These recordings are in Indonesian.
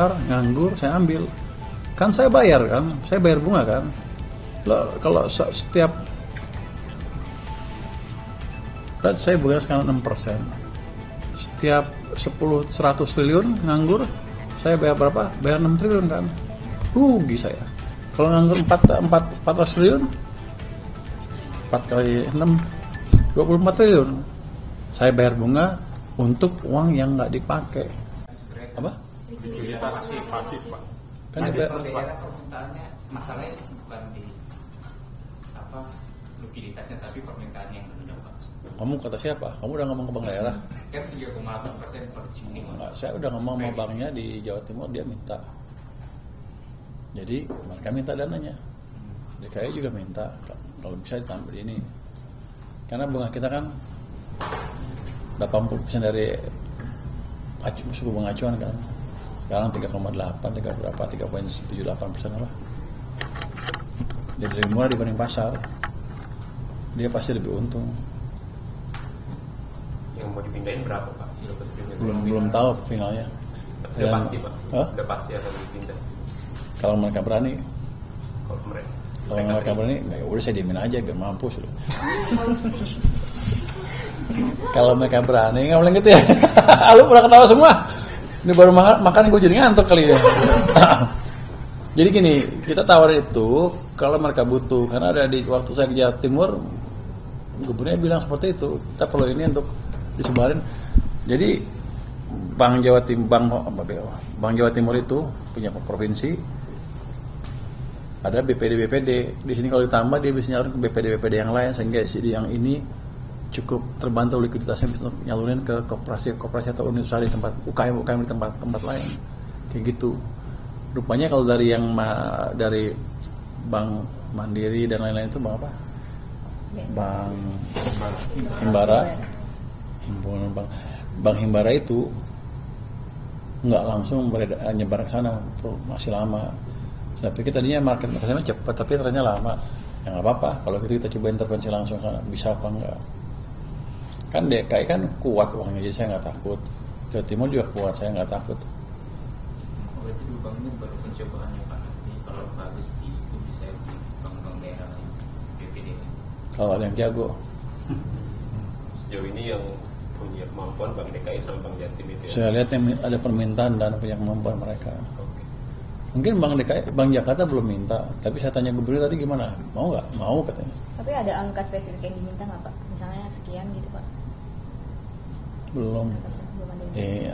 nganggur saya ambil, kan saya bayar bunga kan. Kalau setiap saya bayar sekarang 6%, setiap 100 triliun nganggur saya bayar berapa? Bayar 6 triliun kan, rugi saya. Kalau nganggur 400 triliun 4 kali 6 24 triliun saya bayar bunga untuk uang yang nggak dipakai. Apa? Likuiditas pasif, Pak. Kan ada juga daerah permintaannya, masalahnya bukan di likuiditasnya, tapi permintaan yang rendah, Pak. Kamu kata siapa? Kamu udah ngomong ke bank daerah? Kan 3,8% per Juni. Enggak, saya udah ngomong sama banknya di Jawa Timur, dia minta. Jadi mereka minta dananya. DKI juga minta, kalau bisa ditambah ini. Karena bunga kita kan 80% dari suku bunga acuan kan. Sekarang 3,8, 3,78% apa. Dia lebih murah dibanding pasar. Dia pasti lebih untung. Yang mau dipindahin berapa, Pak? Belum tahu finalnya. Udah pasti, Pak. Hah? Udah pasti akan dipindah. Kalau mereka berani. Kalau mereka berani, ya udah saya diemin aja, biar mampus loh. Kalau mereka berani, nggak boleh gitu ya. Lu pernah ketawa semua. Ini baru makan gue jadi ngantuk kali ya. Jadi gini, kita tawarin itu kalau mereka butuh, karena ada di waktu saya ke Jawa Timur, gubernurnya bilang seperti itu. Kita perlu ini untuk disebarin. Jadi Bank Jawa Timur itu punya provinsi, ada BPD. Di sini kalau ditambah dia bisa nyalurin ke BPD yang lain, sehingga yang ini cukup terbantu likuiditasnya bisa nyalurin ke koperasi atau unit usaha di tempat UKM di tempat lain, kayak gitu. Rupanya kalau dari Bank Mandiri dan lain-lain itu Bank apa? Bank Himbara, Bank Himbara itu nggak langsung nyebar ke sana, masih lama. Saya pikir tadinya marketnya cepat, tapi ternyata lama. Ya nggak apa-apa, kalau gitu kita coba intervensi langsung sana, bisa apa enggak? Kan DKI kan kuat uangnya, jadi saya nggak takut. Jawa Timur juga kuat, saya nggak takut. Berarti dua bank ini baru pencobaan ya, Pak. Nanti kalau bagus di situ bisa di bank-bank daerah lain, BPD. Kalau ada yang jago. Sejauh ini yang punya kemampuan Bank DKI sama Bank Jatim itu ya? Saya lihat yang ada permintaan dan punya kemampuan mereka. Oke. Mungkin Bank Jakarta belum minta, tapi saya tanya gubernur tadi gimana? Mau nggak? Mau katanya. Tapi ada angka spesifik yang diminta nggak, Pak? Misalnya sekian gitu, Pak? Belum. Belum ada.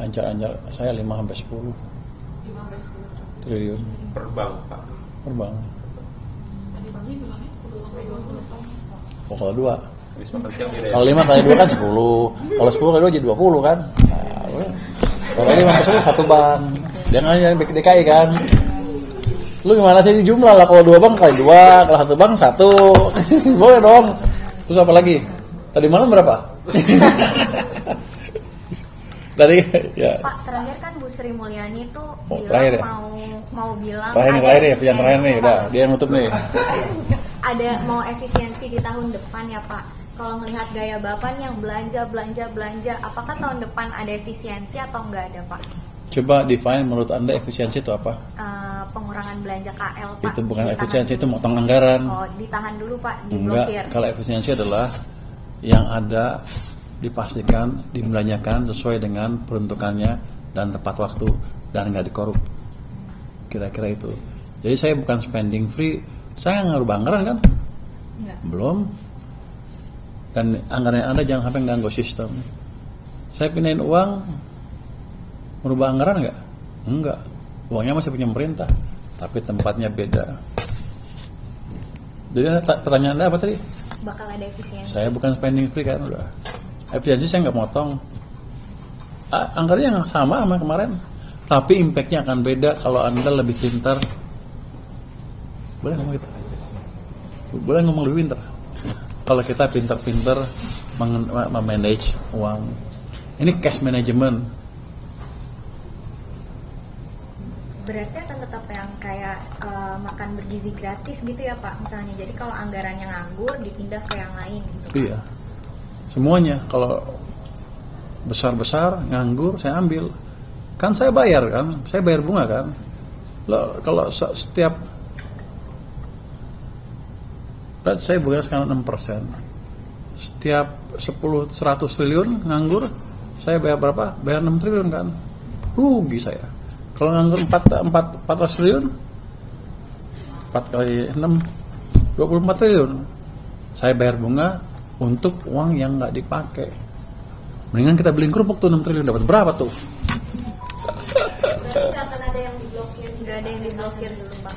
Ancar-ancar saya 5-10 triliun Per bank, Pak. per bank. Oh, kalau 2. Habis makan siang beda ya? Kalau 5 kali 2 kan 10. Kalau 10 kali 2 jadi 20 kan. Nah, kalau 5 kali 10 satu bank. Dia nggak DKI kan. Lu gimana sih jumlah lah, kalau 2 bank kali 2, kalau 1 bank 1. Boleh dong. Terus apa lagi? Tadi malam berapa? Tadi ya. Pak, terakhir kan Bu Sri Mulyani tuh terakhir ya? mau bilang Terakhir ya, yang terakhir nih, udah dia yang nutup nih. Ada mau efisiensi di tahun depan ya, Pak. Kalau melihat gaya Bapak yang belanja, apakah tahun depan ada efisiensi atau enggak ada, Pak? Coba define menurut Anda efisiensi itu apa? Pengurangan belanja KL, Pak. Itu bukan efisiensi, itu motong anggaran. Oh, ditahan dulu, Pak, Enggak, diblokir. kalau efisiensi adalah yang ada dipastikan dibelanjakan sesuai dengan peruntukannya dan tepat waktu dan nggak dikorup. Kira-kira itu. Jadi saya bukan spending free, saya ngerubah anggaran kan? Enggak. Belum. Dan anggaran yang ada jangan sampai ganggu sistem. Saya pindahin uang, merubah anggaran nggak? Enggak. Uangnya masih punya pemerintah, tapi tempatnya beda. Jadi pertanyaan Anda apa tadi? Bakal ada efisiensi. Saya bukan spending free kan, udah. Efisiensi saya nggak motong. Anggarannya yang sama kemarin, tapi impactnya akan beda kalau Anda lebih pintar. Boleh ngomong gitu? Boleh ngomong lebih pintar. Kalau kita pintar-pintar memanage uang, ini cash management. Berarti akan tetap yang kayak makan bergizi gratis gitu ya, Pak, misalnya. Jadi kalau anggarannya nganggur dipindah ke yang lain gitu. Iya. Semuanya kalau besar-besar nganggur saya ambil. Kan saya bayar bunga kan. Kalau setiap saya bunga sekarang 6%. Setiap 100 triliun nganggur, saya bayar berapa? Bayar 6 triliun kan. Rugi saya. Kalau nganggur 400 triliun, 4 kali 6, 24 triliun. Saya bayar bunga untuk uang yang nggak dipakai. Mendingan kita beli kerupuk tuh 6 triliun, dapat berapa tuh? Berarti nggak akan ada yang diblokir, nggak ada yang diblokir dulu Pak.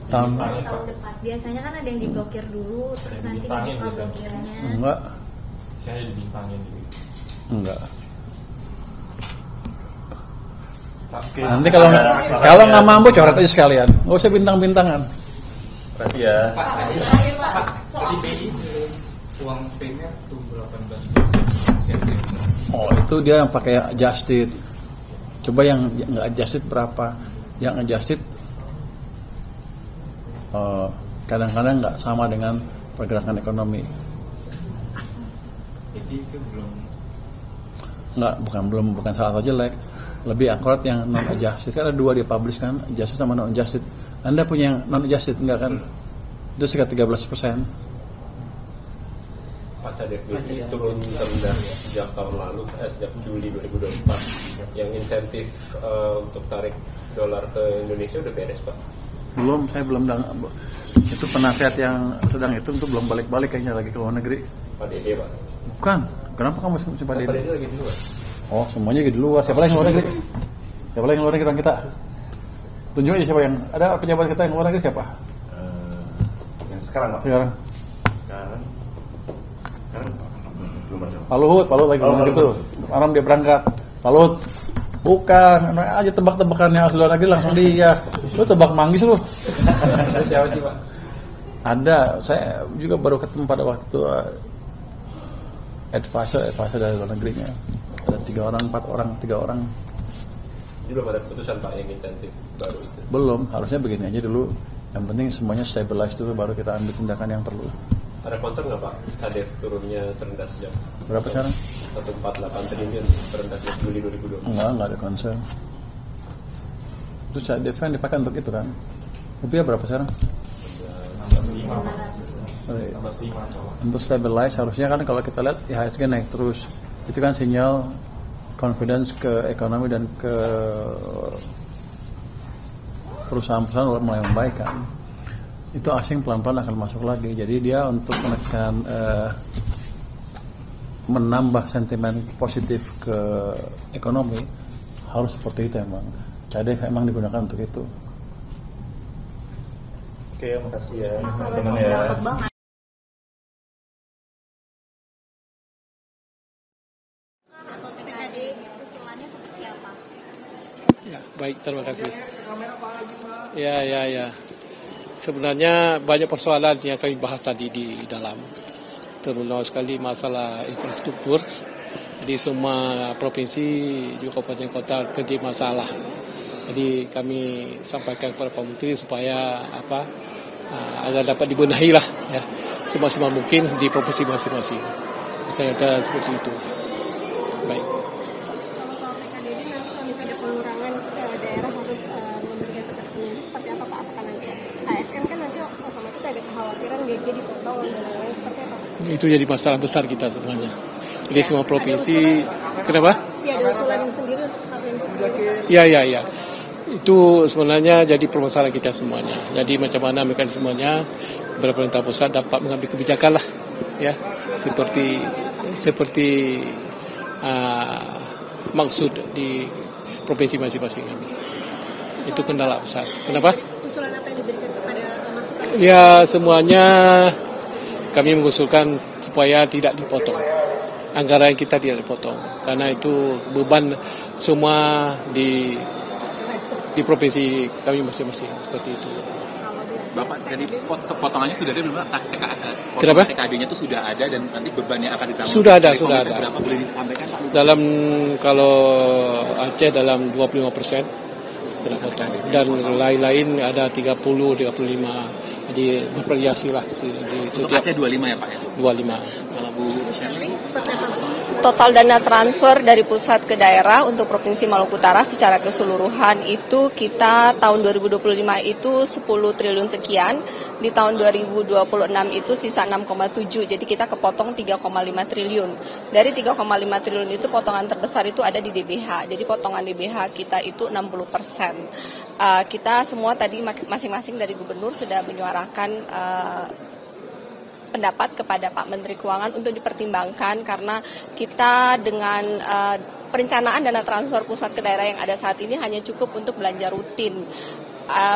Tahun Depan. Biasanya kan ada yang diblokir dulu, terus nanti Dibintangin dibuka biasanya. blokirnya. enggak. Saya dibintangin gitu. Enggak. Oke. Nanti kalau nggak mampu coret aja sekalian. Nggak usah bintang-bintangan. Makasih ya. Terakhir Pak, Tadi BI nulis uang primer tumbuh 18%. Oh, itu dia yang pakai adjusted. Coba yang nggak adjusted berapa? Yang adjusted kadang-kadang nggak sama dengan pergerakan ekonomi. Jadi itu Bukan salah atau jelek. Lebih akurat yang non adjusted. Kan ada 2 dipublish kan, adjusted sama non adjusted. Anda punya yang non adjusted enggak kan? Itu sekitar 13%. Pak Cadek BI turun terendah sejak tahun lalu, sejak Juli 2024. Yang insentif untuk tarik dolar ke Indonesia udah beres Pak. Saya belum itu penasihat yang sedang itu untuk belum balik-balik kayaknya lagi ke luar negeri. Pak Dede Pak. Bukan. Kenapa kamu mesti Pak pada Dede lagi di luar. Oh, semuanya di luar. Siapa lagi yang luar negeri? Siapa lagi yang luar negeri orang kita? Tunjuk aja siapa yang ada pejabat kita yang luar negeri siapa? Yang sekarang Pak. Sekarang Sekarang belum ada. Pak Luhut lagi luar negeri tuh. Orang dia berangkat. Pak Luhut. Bukan, aja tebak-tebakannya asli luar negeri langsung dia. Lu tebak manggis lu. siapa sih Pak? Ada, saya juga baru ketemu pada waktu advisor dari luar negerinya. Ada 3 orang, 4 orang, 3 orang. Jadi belum ada keputusan Pak yang insentif baru itu. Belum, harusnya begini aja dulu. Yang penting semuanya stabilize dulu, baru kita ambil tindakan yang perlu. Ada concern nggak Pak? Cadef turunnya terendah sejak Berapa sekarang? 148 triliun terendah sejak Juli 2020. Enggak ada concern. Terus CDF yang dipakai untuk itu kan. Rupiah berapa sekarang? 15 Untuk stabilize harusnya kan kalau kita lihat IHSG naik terus. Itu kan sinyal confidence ke ekonomi dan ke perusahaan-perusahaan mulai membaik kan. Itu asing pelan-pelan akan masuk lagi. Jadi dia untuk menekan menambah sentimen positif ke ekonomi harus seperti itu emang. CADEF emang digunakan untuk itu. Oke, makasih ya. Kalau dapat banget. Atau TKD usulannya seperti apa? Ya, baik, terima kasih. Ya. Sebenarnya banyak persoalan yang kami bahas tadi di dalam, terutama sekali masalah infrastruktur. Jadi semua provinsi di kabupaten kota terjadi masalah. Jadi kami sampaikan kepada Pak Menteri supaya agar dapat dibenahi lah ya semaksimal mungkin di provinsi masing-masing. Saya kata seperti itu. Baik. Kalau soal PKD ini nanti kalau misalnya ada pengurangan daerah harus memberikan ketentuan seperti apa Pak? Apakah nanti ASN kan nanti otomatis ada kekhawatiran gaji dipotong dan lain-lain seperti apa? Itu jadi masalah besar kita sebenarnya. Jadi semua provinsi, kenapa? Ya ada usulan sendiri untuk hal ini. Ya. Itu sebenarnya jadi permasalahan kita semuanya. Jadi macam mana mekanismenya pemerintah pusat dapat mengambil kebijakan lah, ya seperti maksud di provinsi masing-masing kami. Itu kendala besar. Kenapa? Usulan apa yang diberikan kepada masukan? Ya semuanya kami mengusulkan supaya tidak dipotong. Anggaran kita tidak dipotong karena itu beban semua di provinsi kami masing-masing seperti itu. Bapak, jadi potongannya sudah ada belum? Kenapa? TKD-nya itu sudah ada dan nanti bebannya akan ditanggung. Sudah ada. Berapa boleh disampaikan Pak? Dalam kalau Aceh dalam 25% tidak potong dan lain-lain ada 30, 35. Jadi bervariasi lah di Untuk Aceh 25 ya Pak ya? 25. Kalau Bu Shirley? Seperti apa? total dana transfer dari pusat ke daerah untuk Provinsi Maluku Utara secara keseluruhan itu kita tahun 2025 itu 10 triliun sekian, di tahun 2026 itu sisa 6,7, jadi kita kepotong 3,5 triliun. Dari 3,5 triliun itu potongan terbesar itu ada di DBH, jadi potongan DBH kita itu 60%. Kita semua tadi masing-masing dari gubernur sudah menyuarakan pendapat kepada Pak Menteri Keuangan untuk dipertimbangkan karena kita dengan perencanaan dana transfer pusat ke daerah yang ada saat ini hanya cukup untuk belanja rutin.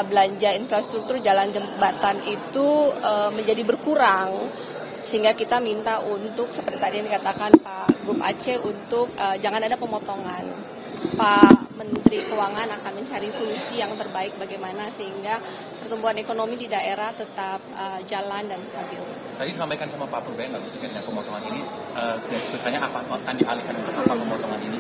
Belanja infrastruktur jalan jembatan itu menjadi berkurang sehingga kita minta untuk seperti tadi yang dikatakan Pak Gub Aceh untuk jangan ada pemotongan. Pak Menteri Keuangan akan mencari solusi yang terbaik bagaimana sehingga pertumbuhan ekonomi di daerah tetap jalan dan stabil. Tadi disampaikan sama Pak Purba nggak terkait dengan pemotongan ini, dan sebesarnya apa akan dialihkan untuk apa pemotongan ini?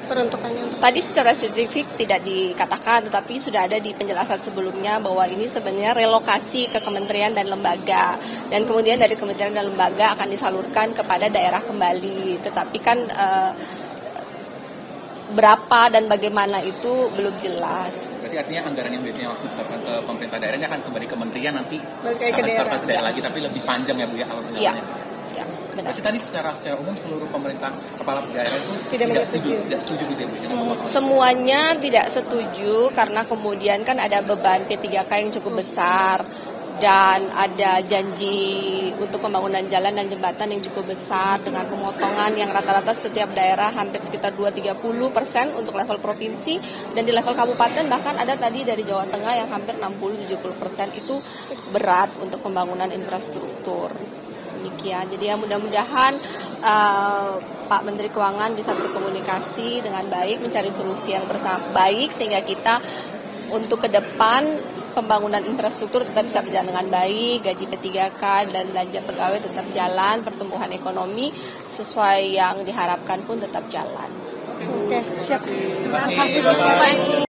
Peruntukannya tadi secara spesifik tidak dikatakan, tetapi sudah ada di penjelasan sebelumnya bahwa ini sebenarnya relokasi ke kementerian dan lembaga, dan kemudian dari kementerian dan lembaga akan disalurkan kepada daerah kembali. Tetapi kan berapa dan bagaimana itu belum jelas. Berarti artinya anggaran yang biasanya langsung diserahkan ke pemerintah daerah ini akan kembali ke kementerian nanti balik ke akan daerah. diserahkan ke daerah lagi, tapi lebih panjang ya Bu ya kalau Iya, penjelasannya. ya, benar. Berarti tadi secara umum seluruh pemerintah kepala daerah itu tidak setuju gitu ya Bu, dengan pemotongan. Semuanya tidak setuju karena kemudian kan ada beban P3K yang cukup besar dan ada janji untuk pembangunan jalan dan jembatan yang cukup besar dengan pemotongan yang rata-rata setiap daerah hampir sekitar 2-30% untuk level provinsi, dan di level kabupaten bahkan ada tadi dari Jawa Tengah yang hampir 60-70% itu berat untuk pembangunan infrastruktur. Demikian, jadi ya mudah-mudahan Pak Menteri Keuangan bisa berkomunikasi dengan baik, mencari solusi yang baik sehingga kita untuk ke depan pembangunan infrastruktur tetap bisa berjalan dengan baik, gaji P3K dan belanja pegawai tetap jalan, pertumbuhan ekonomi sesuai yang diharapkan pun tetap jalan. Oke, siap. Terima kasih.